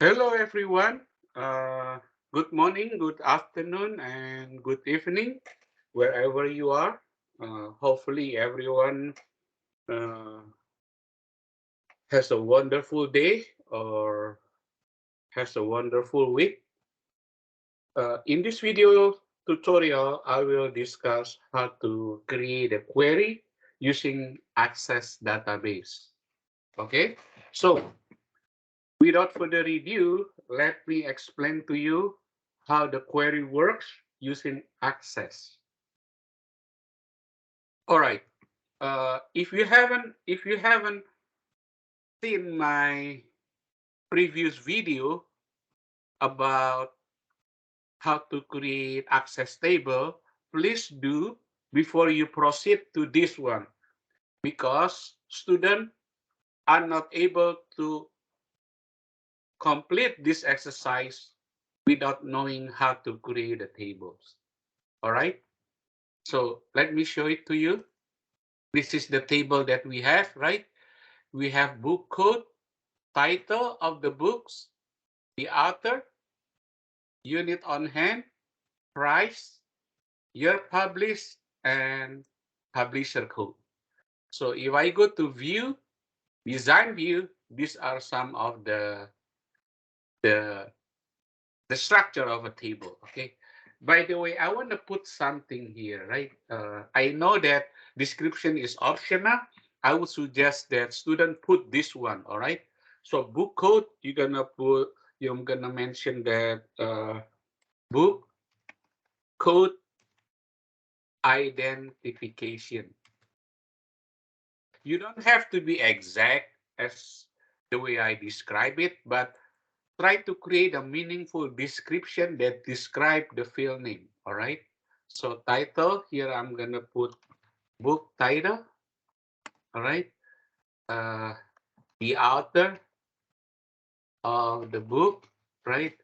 Hello, everyone. Uh, Good morning, good afternoon, and good evening, wherever you are. Hopefully, everyone uh, has a wonderful day or has a wonderful week. In this video tutorial, I will discuss how to create a query using Access database. Okay, so without further ado, let me explain to you how the query works using Access. All right. If you haven't seen my previous video about how to create access table, please do before you proceed to this one because students are not able to complete this exercise without knowing how to create the tables. All right. So let me show it to you. This is the table that we have, right? We have book code, title of the books, the author, unit on hand, price, year published, and publisher code. So if I go to view, design view, these are some of the, the structure of a table, okay? By the way, I want to put something here, right? I know that description is optional. I would suggest that student put this one, all right? So book code, you're gonna mention that book code identification. You don't have to be exact as the way I describe it, but try to create a meaningful description that describe the field name, all right? So title, here I'm gonna put book title, all right? Uh, the author of the book, right?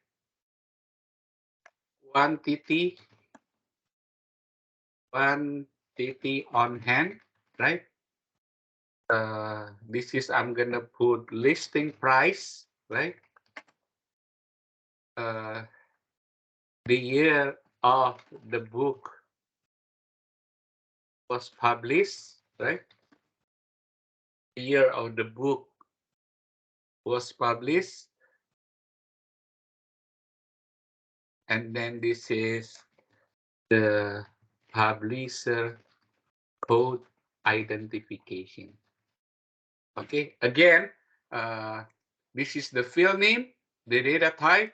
Quantity, quantity on hand, right? This is, I'm gonna put listing price, right? Uh, the year of the book was published, right? The year of the book was published, and then this is the publisher code identification. Okay, again, uh, this is the field name, the data type,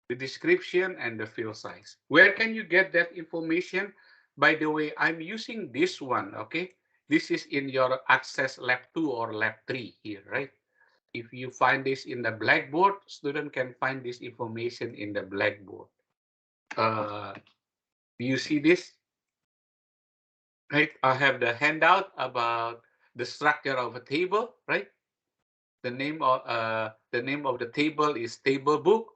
the description, and the field size. Where can you get that information? By the way, I'm using this one, okay? This is in your Access Lab 2 or Lab 3 here, right? If you find this in the Blackboard, student can find this information in the Blackboard. Uh, you see this, right? I have the handout about the structure of a table, right? The name of the table is table book,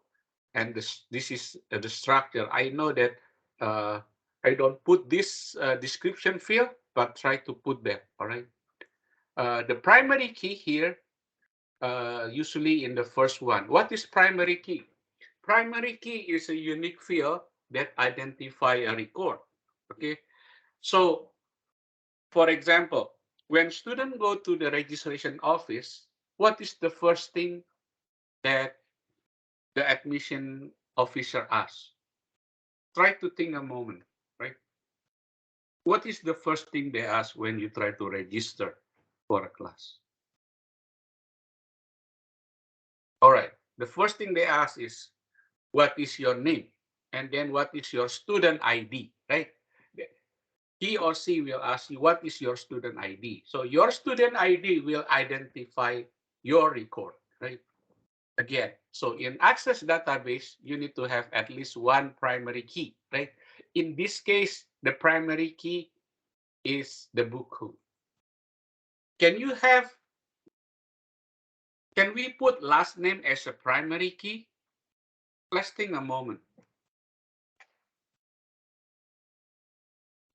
and this is the structure. I know that uh, I don't put this description field, but try to put that. All right. The primary key here, usually in the first one. What is primary key? Primary key is a unique field that identify a record. Okay. So, for example, when students go to the registration office, what is the first thing that the admission officer asks? Try to think a moment, right? What is the first thing they ask when you try to register for a class? All right. The first thing they ask is, what is your name? And then what is your student ID, right? He or she will ask you, what is your student ID? So your student ID will identify your record, right? Again, so in Access database, you need to have at least one primary key, right? In this case, the primary key is the book code. Can you have, can we put last name as a primary key? Let's think a moment.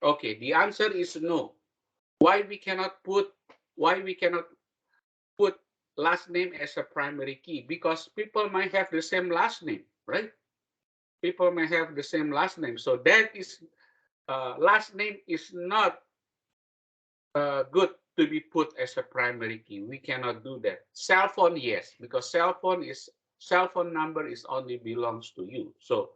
Okay, the answer is no. Why we cannot put, why we cannot put last name as a primary key because people might have the same last name, right? People may have the same last name. So that is last name is not good to be put as a primary key. We cannot do that. Cell phone, yes, because cell phone number is only belongs to you. So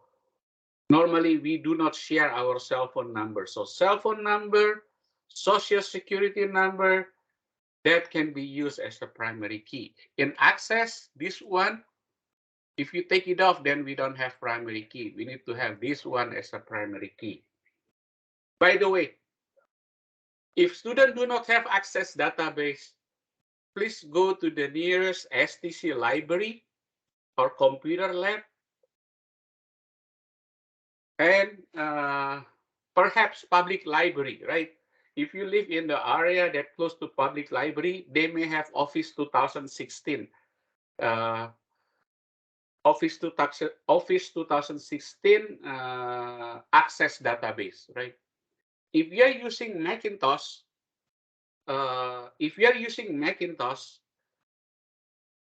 normally we do not share our cell phone number. So cell phone number, social security number, that can be used as a primary key. In access, this one, if you take it off, then we don't have primary key. We need to have this one as a primary key. By the way, if students do not have access database, please go to the nearest STC library or computer lab and perhaps public library, right? If you live in the area that close to public library, they may have Office 2016, uh, Office 2016 access database, right? If you are using Macintosh,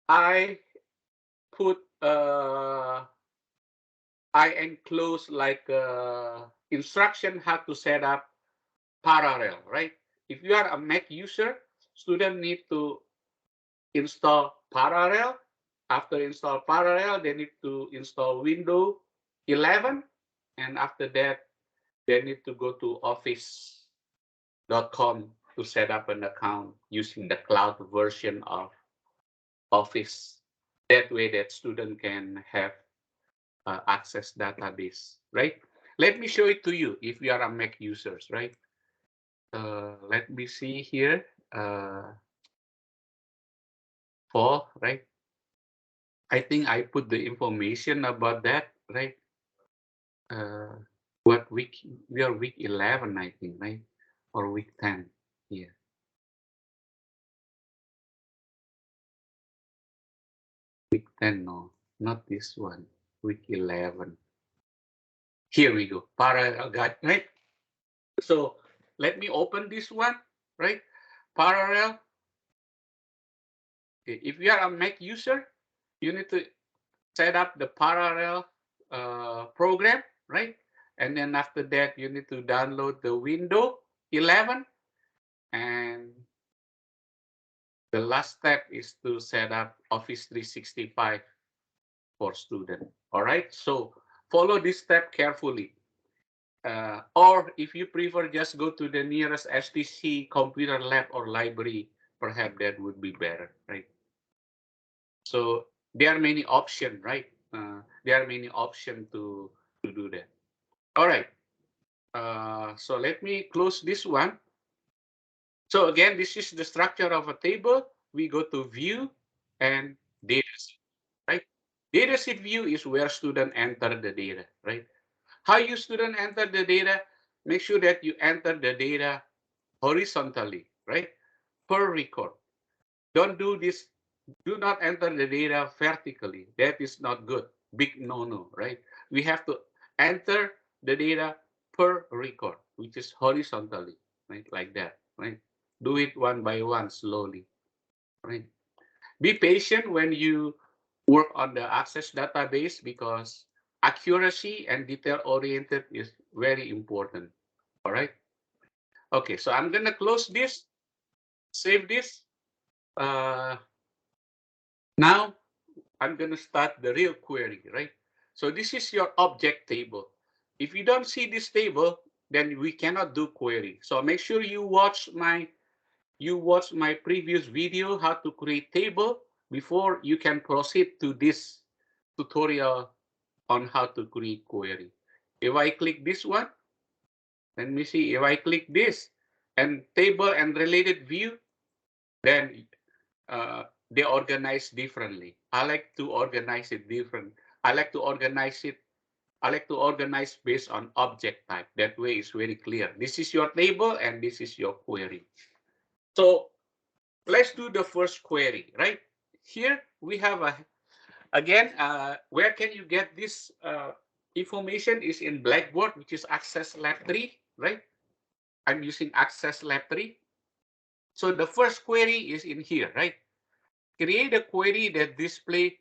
I put I enclose like instruction how to set up Parallel, right? If you are a Mac user, student need to install Parallel. After install Parallel, they need to install Windows 11, and after that, they need to go to office.com to set up an account using the cloud version of Office. That way, that student can have access database, right? Let me show it to you if you are a Mac users, right? Let me see here. Right? I think I put the information about that, right? Uh, what week? We are week 11, I think, right? Or week 10. Yeah. Week 10, no, not this one. Week 11. Here we go. Parallel guide, right? So let me open this one, right? Parallel. Okay. If you are a Mac user, you need to set up the Parallel program, right? And then after that, you need to download the Windows 11. And the last step is to set up Office 365 for student. All right. So follow this step carefully. Or if you prefer, just go to the nearest STC computer lab or library. Perhaps that would be better, right? So there are many options, right? There are many options to do that. All right. So let me close this one. So again, this is the structure of a table. We go to view and data sheet, right? Data sheet view is where student enter the data, right? How you student enter the data? Make sure that you enter the data horizontally, right? Per record. Don't do this. Do not enter the data vertically. That is not good. Big no-no, right? We have to enter the data per record, which is horizontally, right? Like that, right? Do it one by one slowly, right? Be patient when you work on the access database because accuracy and detail oriented is very important. All right. Okay, so I'm gonna close this, save this. Uh, Now I'm gonna start the real query, right? So this is your object table. If you don't see this table, then we cannot do query. So make sure you watch my previous video how to create table before you can proceed to this tutorial on how to create query. If I click this one, let me see. If I click this and table and related view, then they organize differently. I like to organize it different. I like to organize it. I like to organize based on object type. That way it's very clear. This is your table and this is your query. So let's do the first query, right? Here we have again, where can you get this information is in Blackboard, which is Access Lab 3, right? I'm using Access Lab 3. So the first query is in here, right? create a query that display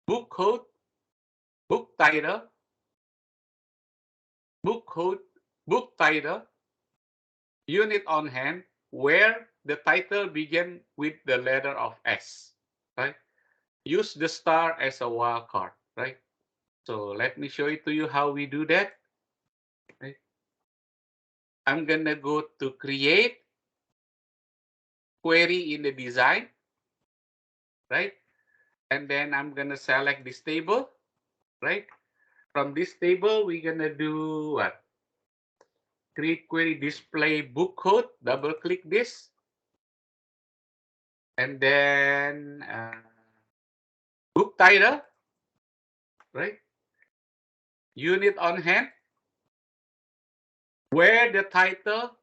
book code, book title, book code, book title, unit on hand, where the title begin with the letter of S, right? Use the star as a wildcard, right? So let me show it to you how we do that. Right? I'm gonna go to create query in the design, right? And then I'm gonna select this table, right? From this table, we're gonna do what? Create query display book code, double click this, and then book title, right? Unit on hand, where the title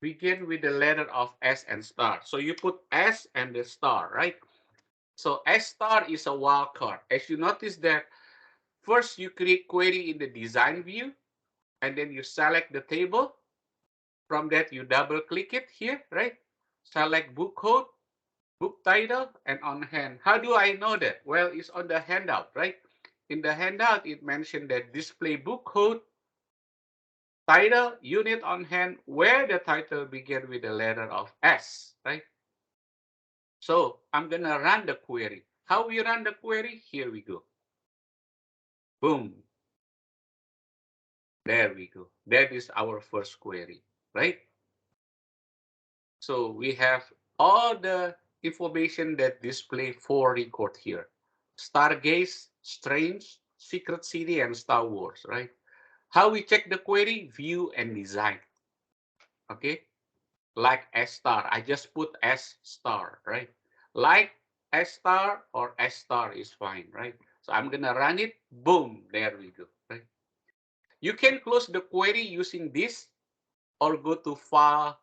begin with the letter of S and star. So you put S and the star, right? So S star is a wildcard. As you notice that first you create query in the design view, and then you select the table. From that, you double click it here, right? Select book code, book title, and on hand. How do I know that? Well, it's on the handout, right? In the handout, it mentioned that display book code, title, unit on hand, where the title begin with the letter of S, right? So I'm gonna run the query. How we run the query? Here we go. Boom. There we go. That is our first query, right? So we have all the information that display for record here. Stargaze, Strange, Secret City, and Star Wars, right? How we check the query? View and design, okay? Like S star, I just put S star, right? Like S star or S star is fine, right? So I'm gonna run it, boom, there we go, right? You can close the query using this or go to File,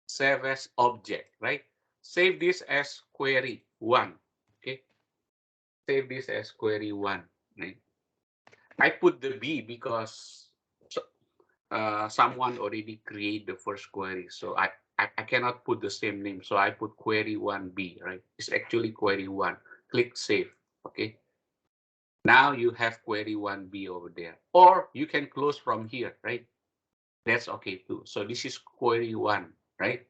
Save as Object, right? Save this as query one, okay? Save this as query one, right? I put the B because someone already create the first query, so I cannot put the same name, so I put query one B, right? It's actually query one. Click save, okay? Now you have query one B over there, or you can close from here, right? That's okay too. So this is query one, right?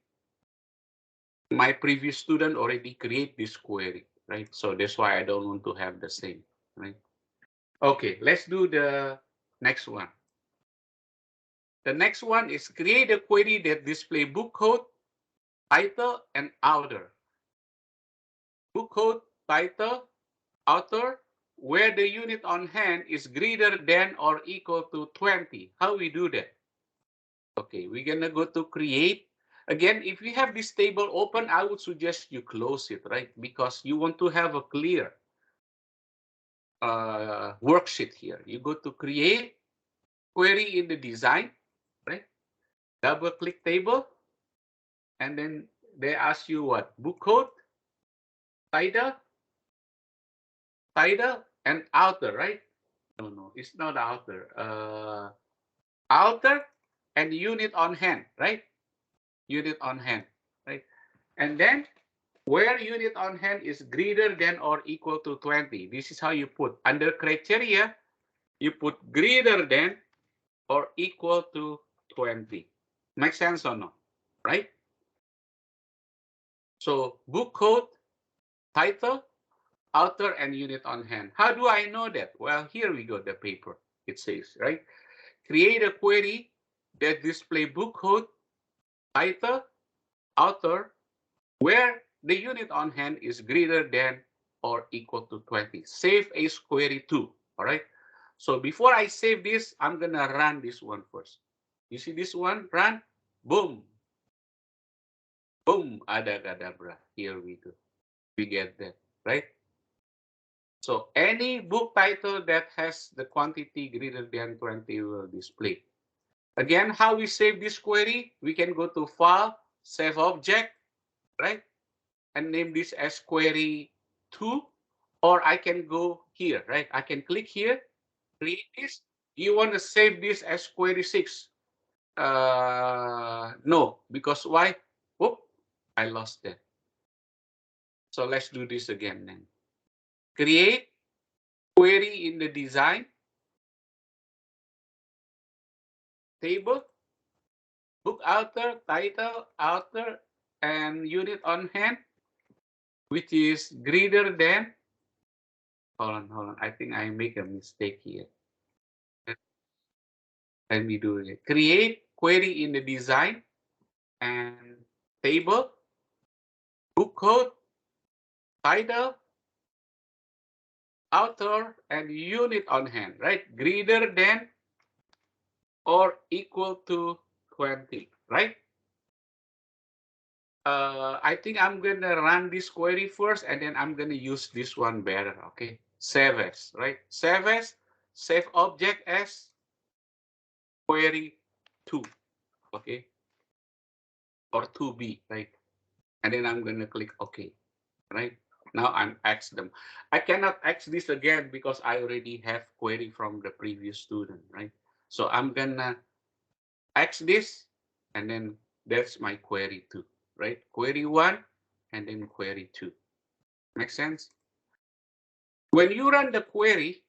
My previous student already create this query, right? So that's why I don't want to have the same, right? Okay, let's do the next one. The next one is create a query that display book code, title, and author. Book code, title, author, where the unit on hand is greater than or equal to 20. How we do that? Okay, we're gonna go to create. Again, if you have this table open, I would suggest you close it, right? Because you want to have a clear worksheet here. You go to create, query in the design, right? Double click table, and then they ask you what? Book code, title, title, and author, right? No, it's not author. Author and unit on hand, right? Unit on hand, right? And then where unit on hand is greater than or equal to 20. This is how you put. Under criteria, you put greater than or equal to 20. Make sense or no? Right? So book code, title, author, and unit on hand. How do I know that? Well, here we go, the paper. It says, right? Create a query that display book code, title, author, where the unit on hand is greater than or equal to 20. Save as query 2, all right? So before I save this, I'm gonna run this one first. You see this one, run, boom, boom, adagradabra. Here we go. We get that, right? So any book title that has the quantity greater than 20 will display. Again, how we save this query? We can go to File, Save Object, right? And name this as query 2. Or I can go here, right? I can click here, create this. You want to save this as query 6? No, because why? Whoop, I lost that. So let's do this again then. Create query in the design table, book author, title, author, and unit on hand, which is greater than, hold on, I think I make a mistake here. Let me do it. Create query in the design and table, book code, title, author, and unit on hand, right? Greater than or equal to 20, right? I think I'm gonna run this query first, and then I'm gonna use this one better, okay? Save as, right? Save as, save object as query 2, okay? Or 2B, right? And then I'm gonna click OK, right? Now I'm X them. I cannot X this again because I already have query from the previous student, right? So I'm gonna X this, and then that's my query 2, right? Query 1, and then query 2. Make sense? When you run the query,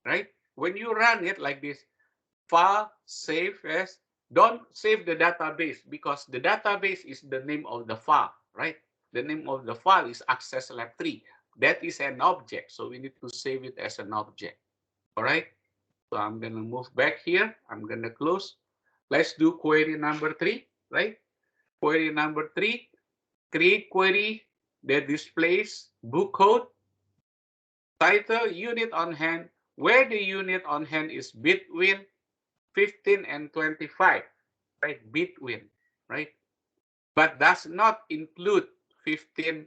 right? When you run it like this, file, save as, don't save the database because the database is the name of the file, right? The name of the file is access lab 3. That is an object, so we need to save it as an object, all right? So I'm gonna move back here. I'm gonna close. Let's do query number 3, right? Query number 3, create query that displays book code, title, unit on hand, where the unit on hand is between 15 and 25, right? Between, right? But does not include 15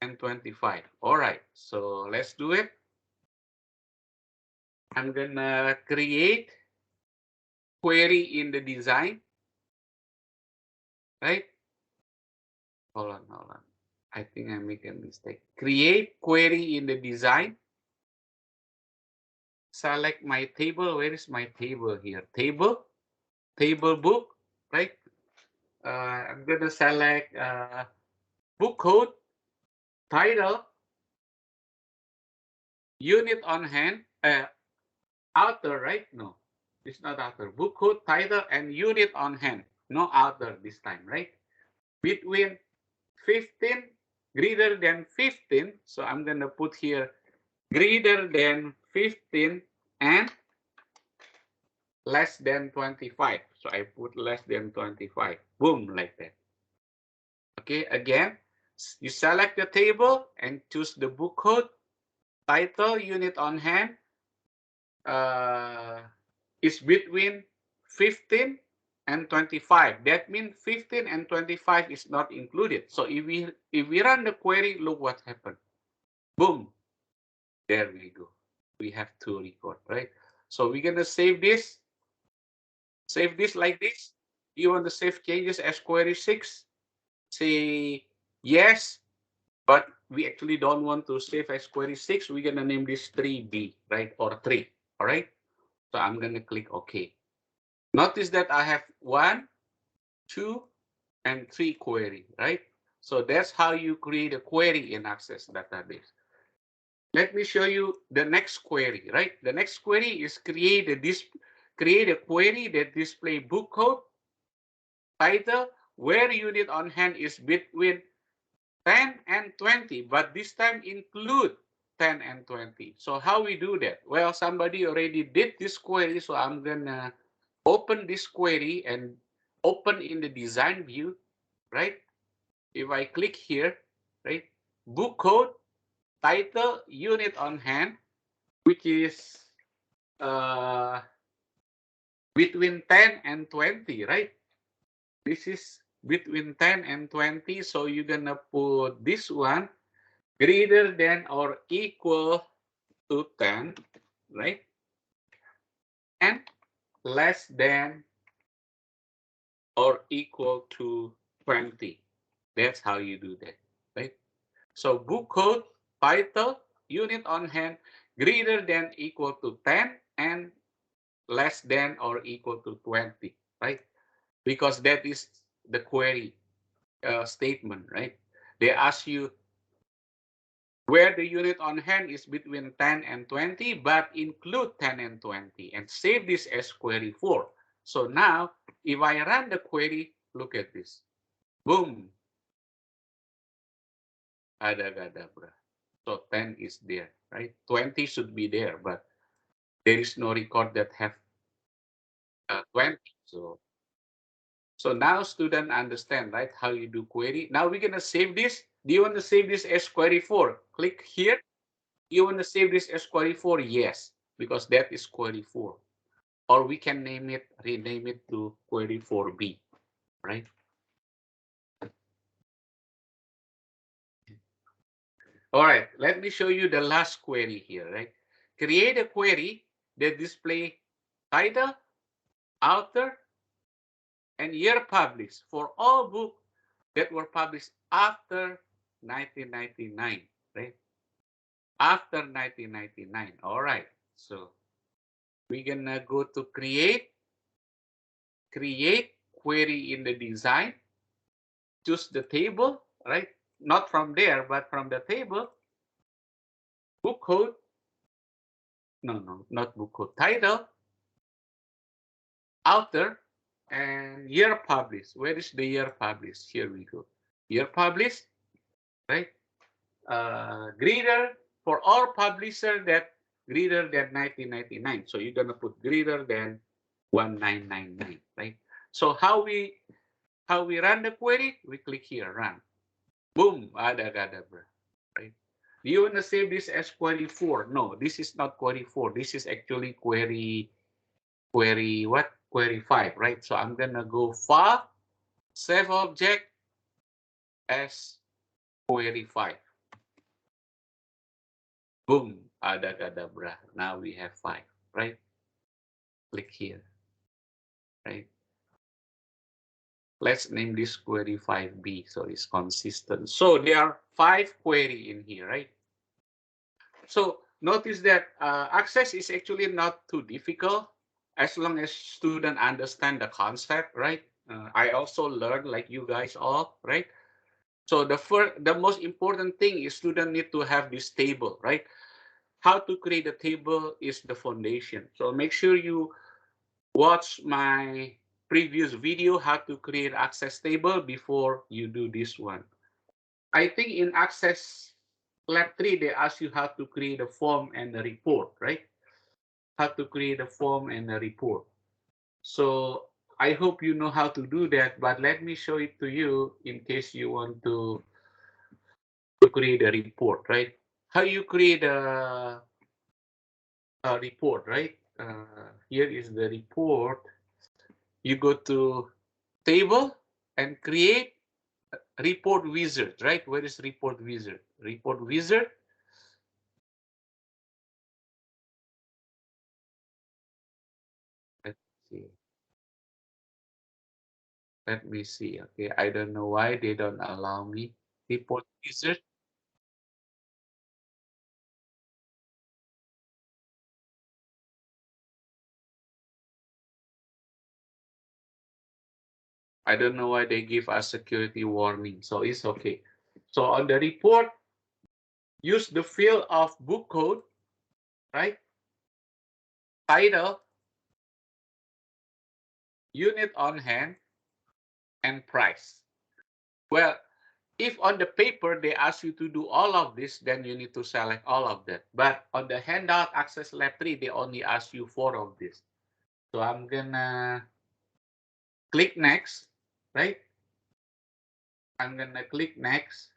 and 25. All right, so let's do it. I'm gonna create query in the design, right? Hold on. I think I make a mistake. Create query in the design. Select my table. Where is my table here? Table book, right? I'm gonna select book code, title, unit on hand, author, right? No, it's not author. Book code, title, and unit on hand. No author this time, right? Between 15, greater than 15. So I'm gonna put here greater than 15 and less than 25. So I put less than 25. Boom, like that. Okay, again, you select the table and choose the book code, title, unit on hand, is between 15 and 25. That means 15 and 25 is not included. So if we run the query, look what happened. Boom. There we go. We have two record, right? So we're gonna save this. Save this like this. You want to save changes as query 6? Say yes, but we actually don't want to save as query 6. We're gonna name this 3B, right? Or 3. All right. So I'm gonna click OK. Notice that I have 1, 2, and 3 query, right? So that's how you create a query in Access database. Let me show you the next query, right? The next query is create a query that display book code, title, where unit on hand is between 10 and 20, but this time include 10 and 20. So how we do that? Well, somebody already did this query, so I'm gonna open this query and open in the design view, right? If I click here, right, book code, title, unit on hand, which is uh, between 10 and 20, right? This is between 10 and 20, so you're gonna put this one greater than or equal to 10, right? And less than or equal to 20. That's how you do that, right? So book code, title, unit on hand, greater than equal to 10 and less than or equal to 20, right? Because that is the query statement, right? They ask you where the unit on hand is between 10 and 20, but include 10 and 20, and save this as query 4. So now, if I run the query, look at this. Boom. Adagadabra. So 10 is there, right? 20 should be there, but there is no record that have 20. So now student understand, right, how you do query. Now we're going to save this. Do you want to save this as query 4? Click here. You want to save this as query 4? Yes, because that is query 4. Or we can name it, rename it to query 4b, right? All right, let me show you the last query here, right? Create a query that display title, author, and year published for all books that were published after 1999, right? After 1999. All right, so we're gonna go to create query in the design, choose the table, right? Not from there, but from the table, book code, no, not book code, title, author, and year published. Where is the year published? Here we go. Year published, right? Greater for all publisher that greater than 1999. So you're gonna put greater than 1999, right? So how we run the query? We click here, run. Boom, adagadabre, right? Do you want to save this as query 4? No, this is not query 4. This is actually query what? Query 5, right? So I'm gonna go file, save object as query 5. Boom, adagadabre. Now we have 5, right? Click here, right? Let's name this query 5b so it's consistent. So there are 5 query in here, right? So notice that access is actually not too difficult as long as student understand the concept, right? I also learned like you guys all, right? So the most important thing is student need to have this table, right? How to create a table is the foundation. So make sure you watch my previous video how to create access table before you do this one. I think in access lab 3 they ask you how to create a form and a report, right? How to create a form and a report. So I hope you know how to do that, but let me show it to you in case you want to create a report, right? How you create a report, right? Here is the report. You go to table and create report wizard, right? Where is report wizard? Report wizard. Let's see. Let me see. Okay, I don't know why they don't allow me. Report wizard. I don't know why they give us security warning. So it's okay. So on the report, use the field of book code, right? Title, unit on hand, and price. Well, if on the paper they ask you to do all of this, then you need to select all of that. But on the handout Access Lab 3, they only ask you 4 of this. So I'm gonna click next, right? I'm gonna click next.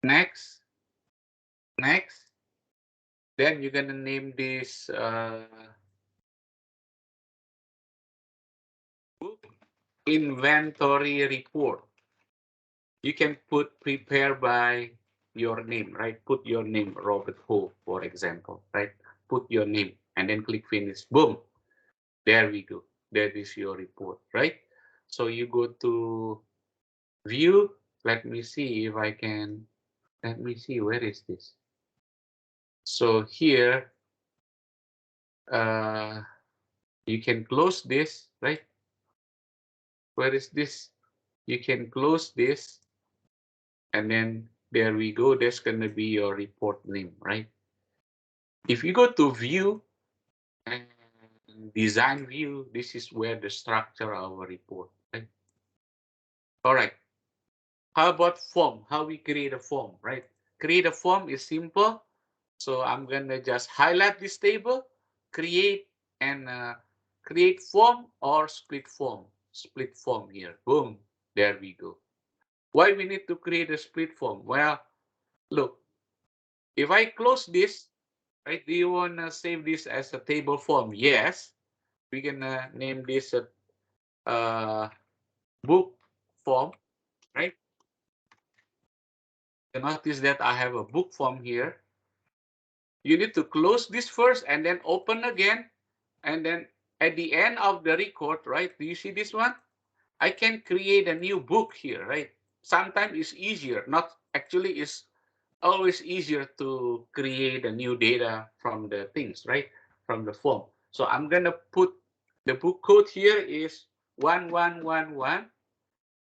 Next, next. Then you're gonna name this book inventory report. You can put prepare by your name, right? Put your name, Robert Ho, for example, right? Put your name and then click finish. Boom. There we go. That is your report, right? So you go to view. Let me see if I can. Let me see. Where is this? So here, uh, you can close this, right? Where is this? You can close this, and then there we go. There's going to be your report name, right? If you go to view and design view, this is where the structure of our report, right? All right. How about form? How we create a form, right? Create a form is simple. So I'm gonna just highlight this table, create and create form or split form. Split form here. Boom. There we go. Why we need to create a split form? Well, look, if I close this, right? Do you wanna save this as a table form? Yes. We're gonna name this a book form, right? You notice that I have a book form here. You need to close this first and then open again. And then at the end of the record, right? Do you see this one? I can create a new book here, right? Sometimes it's easier. Not actually, it's always easier to create a new data from the things, right? From the form. So I'm gonna put the book code here is 1111,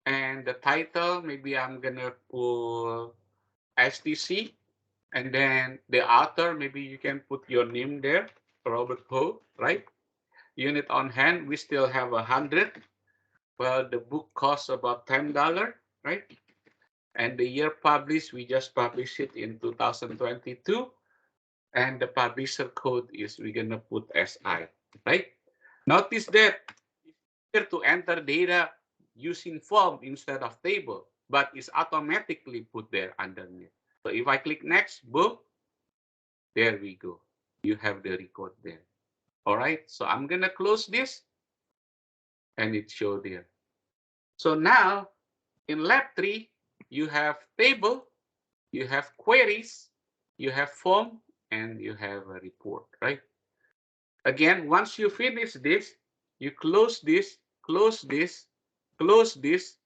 and the title maybe I'm gonna put STC, and then the author maybe you can put your name there, Robert Ho, right? Unit on hand we still have 100. Well, the book costs about $10, right? And the year published, we just published it in 2022. And the publisher code is we're gonna put SI, right? Notice that here to enter data using form instead of table, but it's automatically put there underneath. So if I click next, boom, there we go. You have the record there. All right, so I'm gonna close this and it showed there. So now in lab 3, you have table, you have queries, you have form, and you have a report, right? Again, once you finish this, you close this, close this, close this,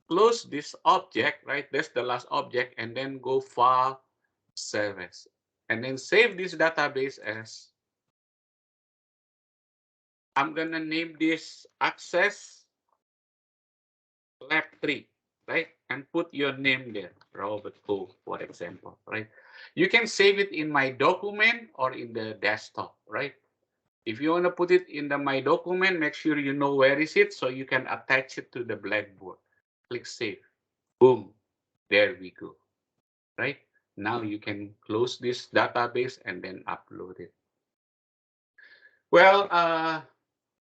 close this object, right? That's the last object, and then go file, save as. And then save this database as, I'm gonna name this access lab 3, right? And put your name there, Robert Ho, for example, right? You can save it in my document or in the desktop, right? If you want to put it in the my document, make sure you know where is it so you can attach it to the Blackboard. Click save. Boom. There we go. Right? Now you can close this database and then upload it. Well,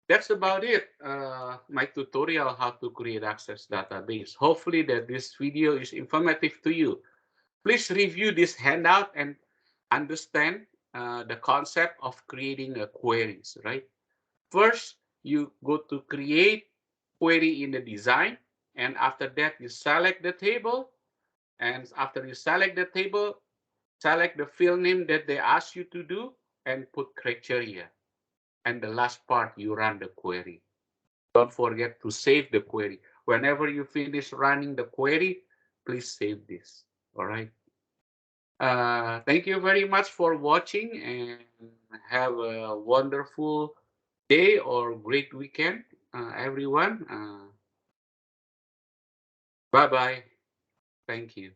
that's about it. My tutorial how to create access database. Hopefully that this video is informative to you. Please review this handout and understand the concept of creating a queries, right? First, you go to create query in the design. And after that, you select the table. And after you select the table, select the field name that they ask you to do and put criteria. And the last part, you run the query. Don't forget to save the query. Whenever you finish running the query, please save this. All right. Thank you very much for watching and have a wonderful day or great weekend, everyone. Bye bye. Thank you.